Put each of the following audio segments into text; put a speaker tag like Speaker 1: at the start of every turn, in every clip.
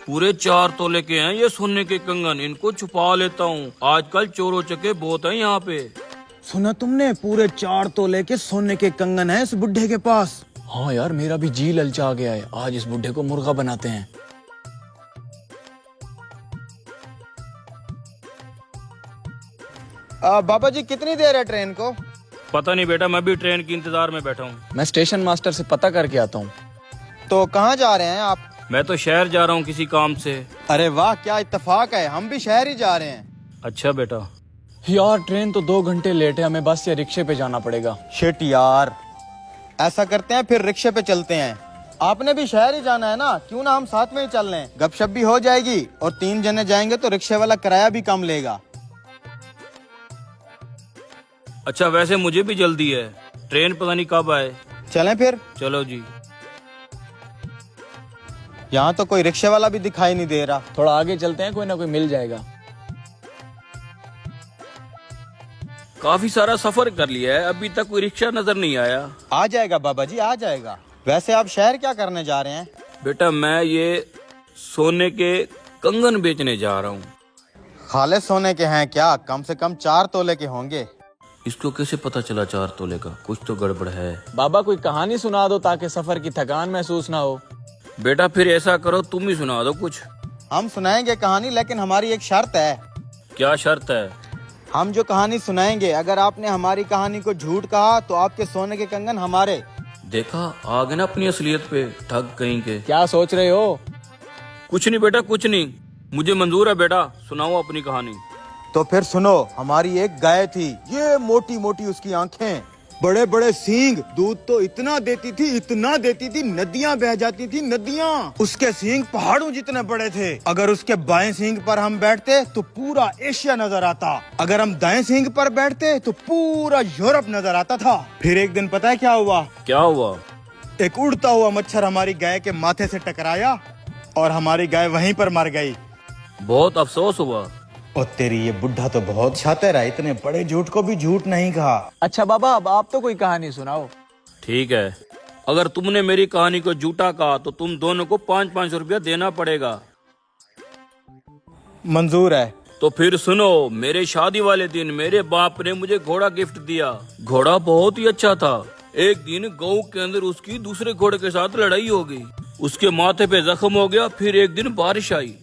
Speaker 1: पूरे 4 तोले के हैं ये सोने के कंगन, इनको छुपा लेता हूँ। आजकल चोरों चके बहुत हैं यहाँ पे।
Speaker 2: सुना तुमने, पूरे 4 तोले के सोने के कंगन है इस बुढ़े के पास।
Speaker 3: हाँ यार, मेरा भी जी ललचा गया है। आज इस बुढ़े को मुर्गा बनाते हैं।
Speaker 2: बाबा जी कितनी देर है ट्रेन को?
Speaker 1: पता नहीं बेटा, मैं भी ट्रेन के इंतजार में बैठा हूँ।
Speaker 3: मैं स्टेशन मास्टर से पता करके आता हूँ।
Speaker 2: तो कहाँ जा रहे हैं आप?
Speaker 1: मैं तो शहर जा रहा हूँ किसी काम से।
Speaker 2: अरे वाह, क्या इत्तेफाक है, हम भी शहर ही जा रहे हैं।
Speaker 1: अच्छा बेटा।
Speaker 3: यार ट्रेन तो 2 घंटे लेट है, हमें बस या रिक्शे पे जाना पड़ेगा।
Speaker 2: शिट यार, ऐसा करते हैं फिर रिक्शे पे चलते हैं। आपने भी शहर ही जाना है ना, क्यों ना हम साथ में ही चल लें, गपशप भी हो जाएगी और 3 जने जाएंगे तो रिक्शे वाला किराया भी कम लेगा।
Speaker 1: अच्छा वैसे मुझे भी जल्दी है, ट्रेन पता नहीं कब आए।
Speaker 2: चलें फिर?
Speaker 1: चलो जी।
Speaker 2: यहाँ तो कोई रिक्शे वाला भी दिखाई नहीं दे रहा।
Speaker 3: थोड़ा आगे चलते हैं, कोई ना कोई मिल जाएगा।
Speaker 1: काफी सारा सफर कर लिया है, अभी तक कोई रिक्शा नजर नहीं आया।
Speaker 2: आ जाएगा बाबा जी, आ जाएगा। वैसे आप शहर क्या करने जा रहे हैं?
Speaker 1: बेटा मैं ये सोने के कंगन बेचने जा रहा हूँ।
Speaker 2: खाले सोने के हैं क्या? कम से कम 4 तोले के होंगे।
Speaker 1: इसको कैसे पता चला 4 तोले का? कुछ तो गड़बड़ है।
Speaker 3: बाबा कोई कहानी सुना दो ताकि सफर की थकान महसूस ना हो।
Speaker 1: बेटा फिर ऐसा करो, तुम ही सुना दो कुछ।
Speaker 2: हम सुनाएंगे कहानी, लेकिन हमारी एक शर्त है।
Speaker 1: क्या शर्त है?
Speaker 2: हम जो कहानी सुनाएंगे, अगर आपने हमारी कहानी को झूठ कहा तो आपके सोने के कंगन हमारे।
Speaker 1: देखा, आ गए ना अपनी असलियत पे, ठग कहीं के।
Speaker 3: क्या सोच रहे हो?
Speaker 1: कुछ नहीं बेटा, कुछ नहीं, मुझे मंजूर है। बेटा सुनाओ अपनी कहानी।
Speaker 2: तो फिर सुनो। हमारी एक गाय थी, ये मोटी मोटी उसकी आंखें, बड़े बड़े सींग, दूध तो इतना देती थी, नदियां बह जाती थी, नदियां। उसके सींग पहाड़ों जितने बड़े थे। अगर उसके बाएं सींग पर हम बैठते तो पूरा एशिया नजर आता, अगर हम दाएं सींग पर बैठते तो पूरा यूरोप नजर आता था। फिर एक दिन पता है क्या हुआ?
Speaker 1: क्या हुआ?
Speaker 2: एक उड़ता हुआ मच्छर हमारी गाय के माथे से टकराया और हमारी गाय वहीं पर मर गई।
Speaker 1: बहुत अफसोस हुआ।
Speaker 2: और तेरी ये बुढ़ा तो बहुत शातिर है, इतने बड़े झूठ को भी झूठ नहीं कहा।
Speaker 3: अच्छा बाबा, अब आप तो कोई कहानी सुनाओ।
Speaker 1: ठीक है, अगर तुमने मेरी कहानी को झूठा कहा तो तुम दोनों को 5-5 रुपया देना पड़ेगा।
Speaker 2: मंजूर है।
Speaker 1: तो फिर सुनो, मेरे शादी वाले दिन मेरे बाप ने मुझे घोड़ा गिफ्ट दिया। घोड़ा बहुत ही अच्छा था। एक दिन गांव के अंदर उसकी दूसरे घोड़े के साथ लड़ाई हो गई, उसके माथे पे जख्म हो गया। फिर एक दिन बारिश आई,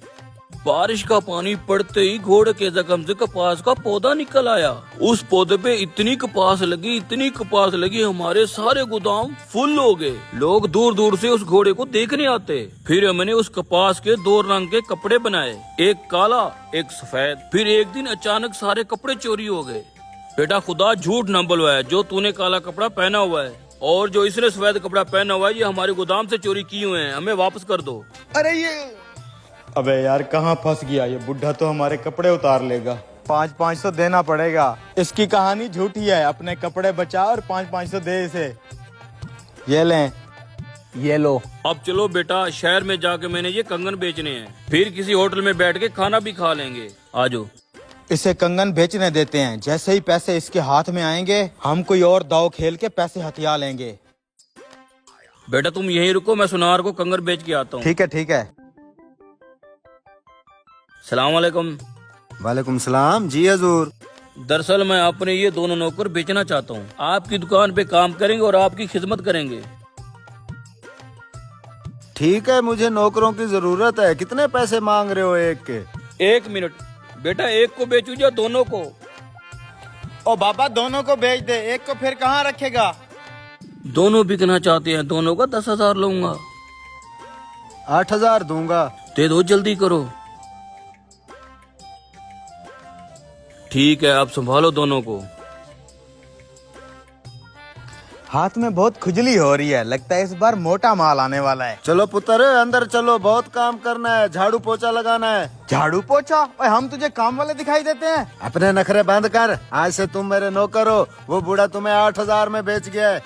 Speaker 1: बारिश का पानी पड़ते ही घोड़े के जख्म से कपास का पौधा निकल आया। उस पौधे पे इतनी कपास लगी, हमारे सारे गोदाम फुल हो गए। लोग दूर दूर से उस घोड़े को देखने आते। फिर हमने उस कपास के 2 रंग के कपड़े बनाए, एक काला एक सफेद। फिर एक दिन अचानक सारे कपड़े चोरी हो गए। बेटा खुदा झूठ न बुलवाए, जो तूने काला कपड़ा पहना हुआ है और जो इसने सफेद कपड़ा पहना हुआ है, ये हमारे गोदाम से चोरी किए हुए हैं, हमें वापस कर दो।
Speaker 2: अरे ये, अबे यार कहाँ फंस गया ये बुढ़ा, तो हमारे कपड़े उतार लेगा। 500-500 देना पड़ेगा। इसकी कहानी झूठी है, अपने कपड़े बचा और 500-500 दे इसे। ये लें।
Speaker 3: ये लो।
Speaker 1: अब चलो बेटा, शहर में जाके मैंने ये कंगन बेचने हैं, फिर किसी होटल में बैठ के खाना भी खा लेंगे। आजो।
Speaker 2: इसे कंगन बेचने देते हैं, जैसे ही पैसे इसके हाथ में आएंगे हम कोई और दाव खेल के पैसे हथिया लेंगे।
Speaker 1: बेटा तुम यहीं रुको, मैं सुनार को कंगन बेच के आता हूँ।
Speaker 2: ठीक है ठीक है।
Speaker 1: सलाम वालेकुम।
Speaker 2: वालेकुम सलाम जी हजूर।
Speaker 1: दरअसल मैं अपने ये दोनों नौकर बेचना चाहता हूँ, आपकी दुकान पे काम करेंगे और आपकी खिदमत करेंगे।
Speaker 2: ठीक है, मुझे नौकरों की जरूरत है। कितने पैसे मांग रहे हो एक के?
Speaker 1: 1 मिनट बेटा, एक को बेचू या दोनों को?
Speaker 2: ओ बाबा, दोनों को बेच दे, एक को फिर कहाँ रखेगा?
Speaker 1: दोनों बिकना चाहते हैं, दोनों का 10,000 लूंगा।
Speaker 2: 8,000 दूंगा।
Speaker 1: दे दो, जल्दी करो। ठीक है, अब संभालो दोनों को।
Speaker 2: हाथ में बहुत खुजली हो रही है, लगता है इस बार मोटा माल आने वाला है। चलो पुत्र अंदर चलो, बहुत काम करना है, झाड़ू पोछा लगाना है। झाड़ू पोछा? ओए, हम तुझे काम वाले दिखाई देते हैं? अपने नखरे बंद कर, आज से तुम मेरे नौकर हो। वो बूढ़ा तुम्हें 8,000 में बेच गया है।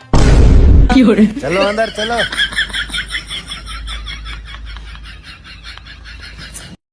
Speaker 2: चलो अंदर चलो।